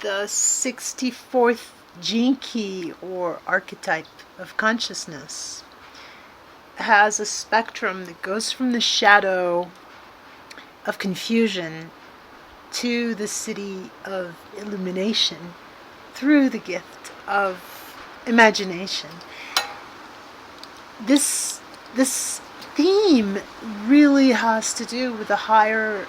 the 64th gene key or archetype of consciousness has a spectrum that goes from the shadow of confusion to the city of illumination through the gift of imagination. This theme really has to do with the higher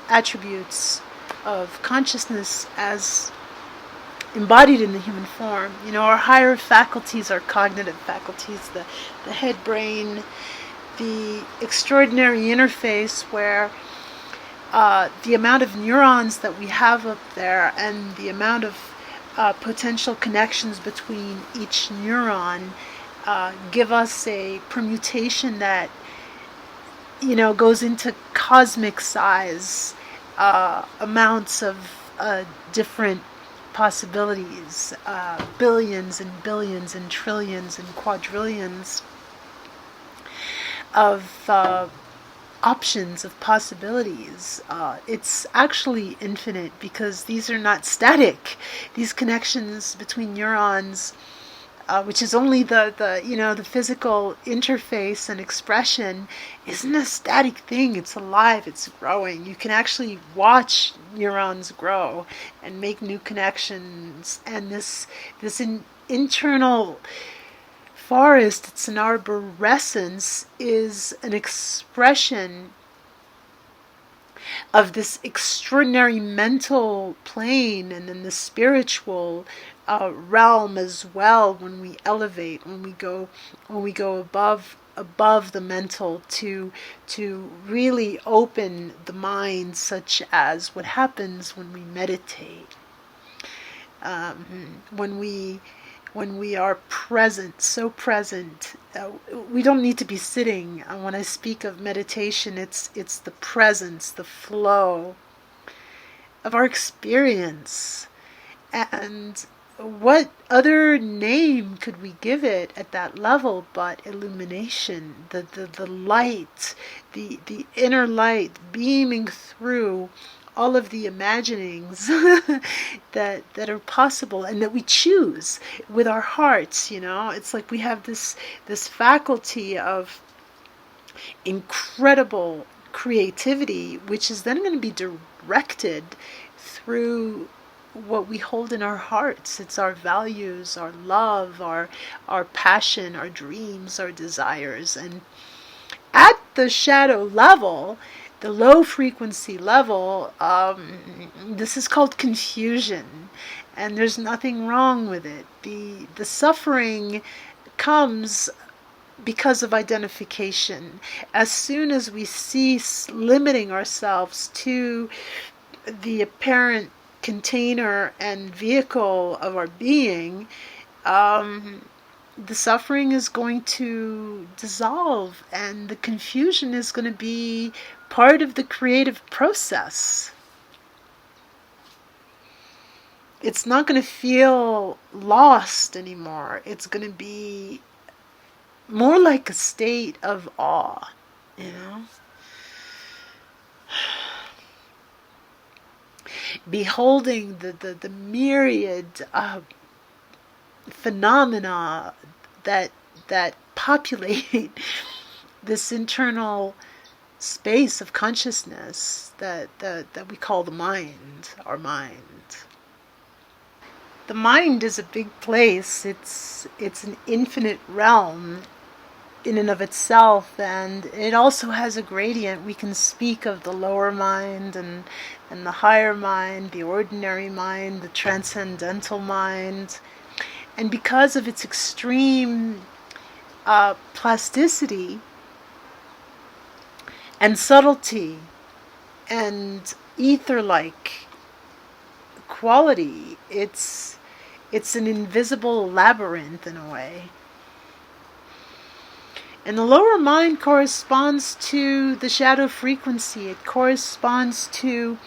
attributes of consciousness as embodied in the human form. Our higher faculties, our cognitive faculties, the head brain, the extraordinary interface where the amount of neurons that we have up there and the amount of potential connections between each neuron give us a permutation that goes into cosmic size amounts of different possibilities, billions and billions and trillions and quadrillions of options, of possibilities. It's actually infinite because these are not static. These connections between neurons, which is only the physical interface and expression, isn't a static thing. It's alive. It's growing. You can actually watch neurons grow and make new connections. And this internal forest, it's an arborescence, is an expression of this extraordinary mental plane, and then the spiritual realm as well. When we elevate, when we go above the mental to really open the mind, such as what happens when we meditate, when we are present, so present. We don't need to be sitting. When I speak of meditation, it's the presence, the flow of our experience. And what other name could we give it at that level but illumination, the light, the inner light beaming through all of the imaginings that are possible and that we choose with our hearts. It's like we have this faculty of incredible creativity, which is then going to be directed through what we hold in our hearts. It's our values, our love, our passion, our dreams, our desires. And at the shadow level, the low frequency level, this is called confusion, and there's nothing wrong with it. The suffering comes because of identification. As soon as we cease limiting ourselves to the apparent container and vehicle of our being, the suffering is going to dissolve, and the confusion is going to be part of the creative process. It's not going to feel lost anymore. It's going to be more like a state of awe, beholding the myriad phenomena that populate this internal space of consciousness that we call the mind, our mind. The mind is a big place. It's an infinite realm in and of itself, and it also has a gradient. We can speak of the lower mind and the higher mind, the ordinary mind, the transcendental mind. And because of its extreme plasticity and subtlety and ether-like quality, it's an invisible labyrinth in a way. And the lower mind corresponds to the shadow frequency. It corresponds to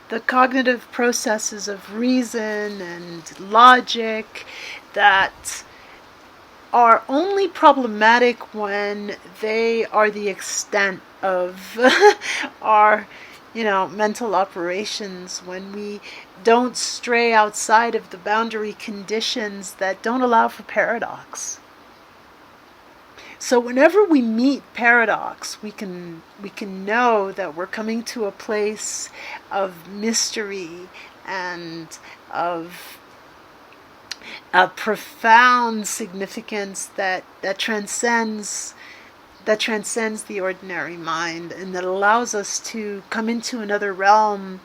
the cognitive processes of reason and logic that are only problematic when they are the extent of our mental operations, when we don't stray outside of the boundary conditions that don't allow for paradox. So whenever we meet paradox, we can know that we're coming to a place of mystery and of a profound significance that transcends the ordinary mind, and that allows us to come into another realm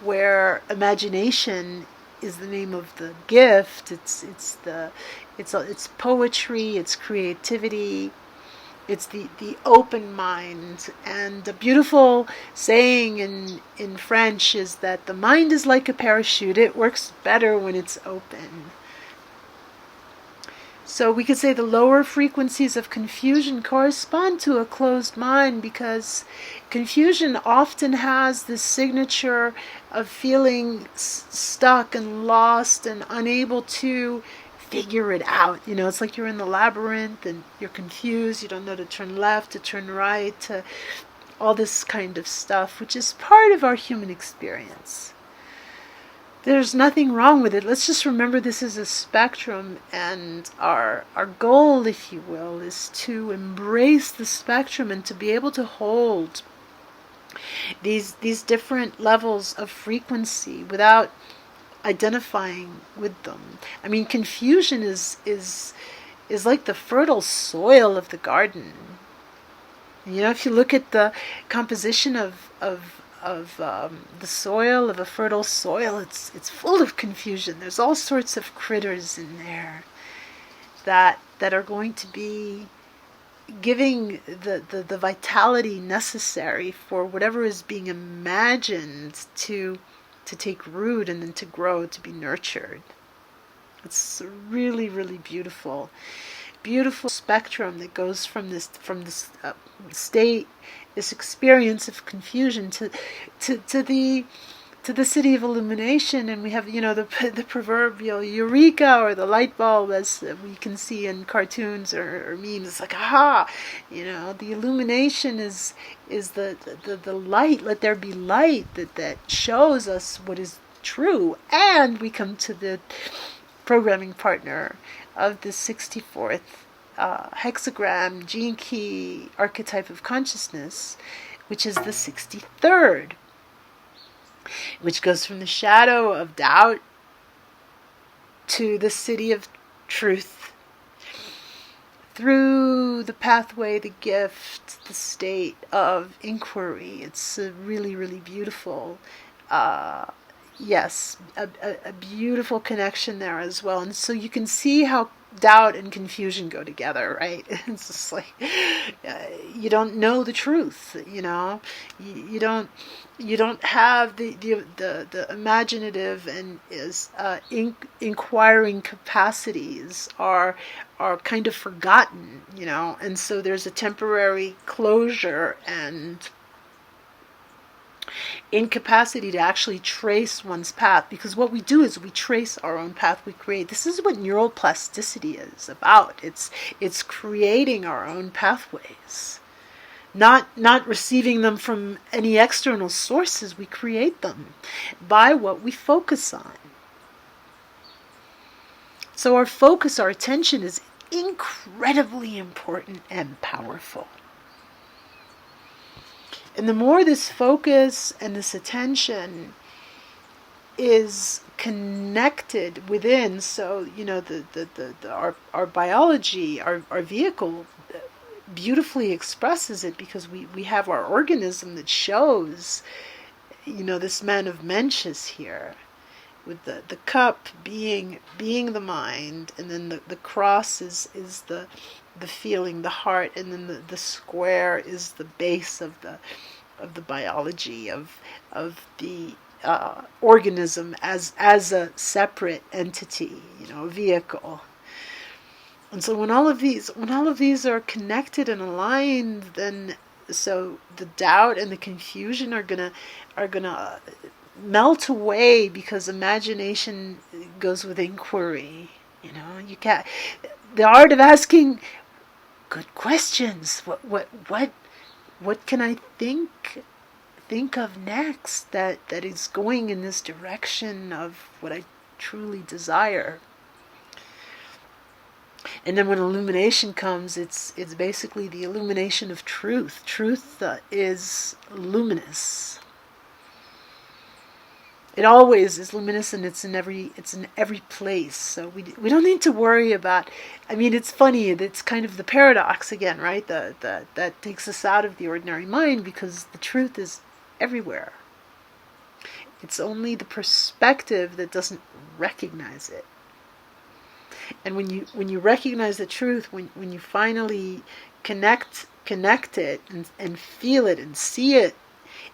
where imagination is the name of the gift. It's poetry, it's creativity, it's the open mind. And a beautiful saying in French is that the mind is like a parachute. It works better when it's open. So we could say the lower frequencies of confusion correspond to a closed mind, because confusion often has this signature of feeling stuck and lost and unable to figure it out. It's like you're in the labyrinth and you're confused. You don't know to turn left, to turn right, to all this kind of stuff, which is part of our human experience. There's nothing wrong with it. Let's just remember this is a spectrum, and our goal, if you will, is to embrace the spectrum and to be able to hold these different levels of frequency without identifying with them. I mean, confusion is like the fertile soil of the garden. If you look at the composition of the soil, of a fertile soil, it's full of confusion. There's all sorts of critters in there that are going to be giving the vitality necessary for whatever is being imagined to take root and then to grow, to be nurtured. It's really, really beautiful spectrum that goes from this state, this experience of confusion to the city of illumination. And we have the proverbial eureka, or the light bulb, as we can see in cartoons or memes. It's like, aha, the illumination is the light. Let there be light that shows us what is true. And we come to the programming partner of the 64th hexagram gene key archetype of consciousness, which is the 63rd, which goes from the shadow of doubt to the city of truth, through the pathway, the gift, the state of inquiry. It's a really, really beautiful yes, a beautiful connection there as well. And so you can see how doubt and confusion go together, right? It's just like you don't know the truth, you don't have the imaginative and inquiring capacities are kind of forgotten, and so there's a temporary closure and incapacity to actually trace one's path, because what we do is we trace our own path, we create. This is what neuroplasticity is about. It's creating our own pathways, not receiving them from any external sources. We create them by what we focus on. So our focus, our attention is incredibly important and powerful. And the more this focus and this attention is connected within, so our biology, our vehicle beautifully expresses it, because we have our organism that shows, this man of Mencius here, with the cup being the mind, and then the cross is the feeling, the heart, and then the square is the base of the biology of the organism as a separate entity, a vehicle. And so when all of these are connected and aligned, then so the doubt and the confusion are gonna melt away, because imagination goes with inquiry. You can't. The art of asking good questions. What can I think think of next that is going in this direction of what I truly desire. And then when illumination comes, it's basically the illumination of truth. Truth is luminous. It always is luminous, and it's in every place. So we don't need to worry about. I mean, it's funny. It's kind of the paradox again, right? That takes us out of the ordinary mind, because the truth is everywhere. It's only the perspective that doesn't recognize it. And when you recognize the truth, when you finally connect it and feel it and see it,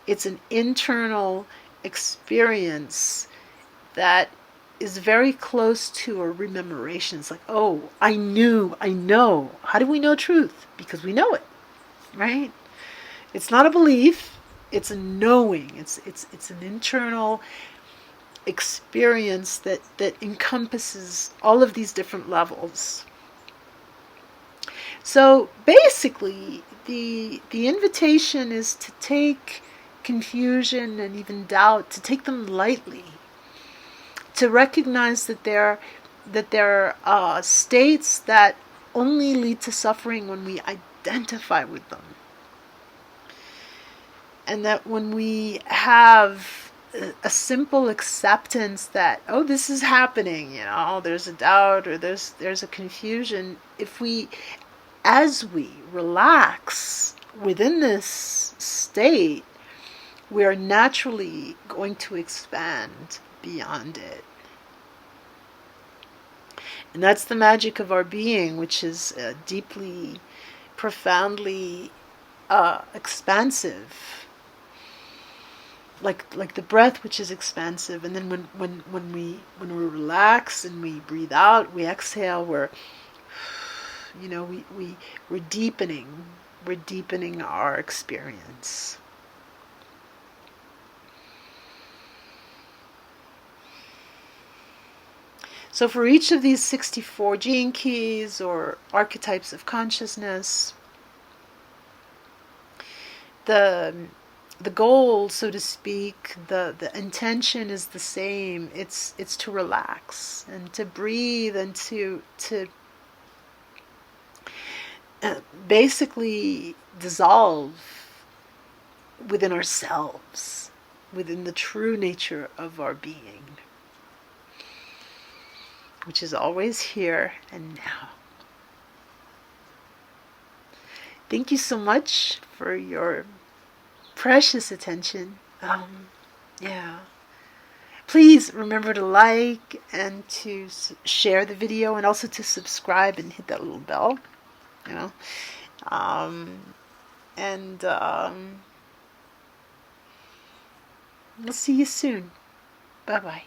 it's an internal experience that is very close to a rememoration. It's like, oh, I know. How do we know truth? Because we know it, right? It's not a belief, it's a knowing. It's an internal experience that encompasses all of these different levels. So basically, the invitation is to take confusion and even doubt, to take them lightly, to recognize that they're states that only lead to suffering when we identify with them, and that when we have a simple acceptance that, oh, this is happening, there's a doubt or there's a confusion, as we relax within this state, we are naturally going to expand beyond it. And that's the magic of our being, which is deeply, profoundly expansive. Like the breath, which is expansive. And then when we relax and we breathe out, we exhale, we're deepening our experience. So for each of these 64 gene keys or archetypes of consciousness, the goal, so to speak, the intention is the same. It's to relax and to breathe and to basically dissolve within ourselves, within the true nature of our being, which is always here and now. Thank you so much for your precious attention. Please remember to like and to share the video, and also to subscribe and hit that little bell. We'll see you soon. Bye-bye.